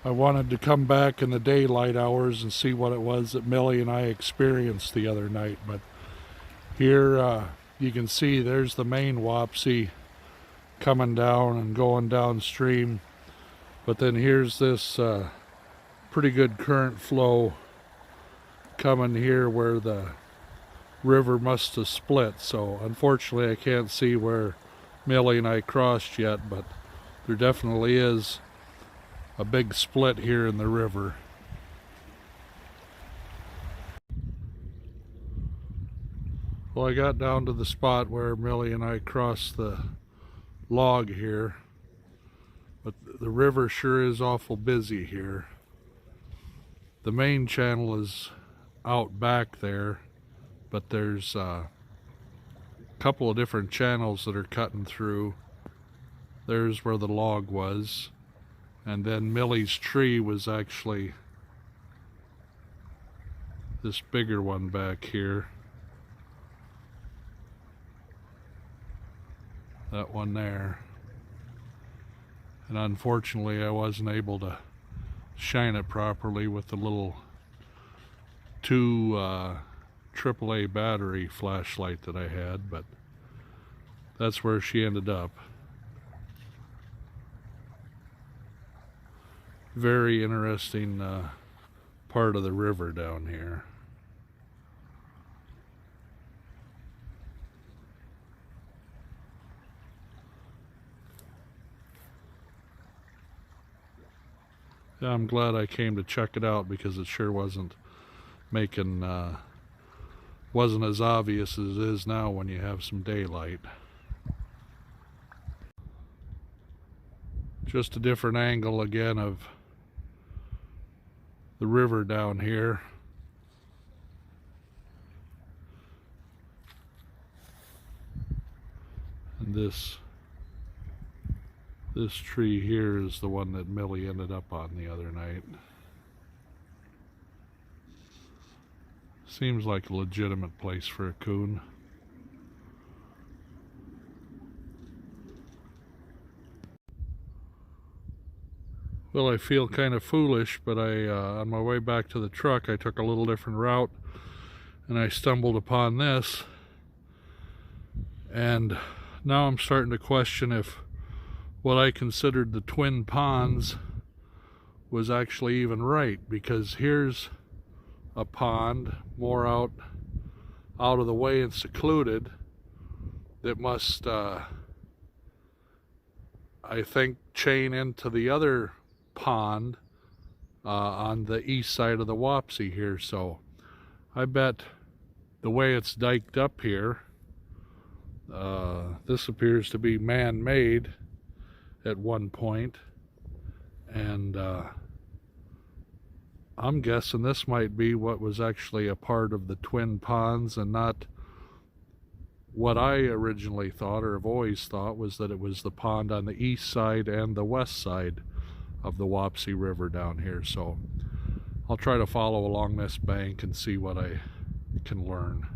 I wanted to come back in the daylight hours and see what it was that Millie and I experienced the other night. But here you can see there's the main Wapsie coming down and going downstream. But then here's this pretty good current flow coming here where the river must have split. So unfortunately I can't see where Millie and I crossed yet, but there definitely is a big split here in the river. Well, I got down to the spot where Millie and I crossed the log here, but the river sure is awful busy here. The main channel is out back there, but there's a couple of different channels that are cutting through. There's where the log was, and then Millie's tree was actually this bigger one back here. That one there. And unfortunately I wasn't able to shine it properly with the little 2 AAA battery flashlight that I had, but that's where she ended up. Very interesting part of the river down here. Yeah, I'm glad I came to check it out because it sure wasn't making wasn't as obvious as it is now when you have some daylight. Just a different angle again of the river down here. And this tree here is the one that Millie ended up on the other night. Seems like a legitimate place for a coon. Well, I feel kind of foolish, but on my way back to the truck, I took a little different route, and I stumbled upon this. And now I'm starting to question if what I considered the twin ponds was actually even right, because here's a pond more out of the way and secluded that must I think chain into the other pond on the east side of the Wapsie here. So I bet the way it's diked up here, this appears to be man-made at one point, and I'm guessing this might be what was actually a part of the twin ponds, and not what I originally thought, or have always thought, was that it was the pond on the east side and the west side of the Wapsie River down here. So I'll try to follow along this bank and see what I can learn.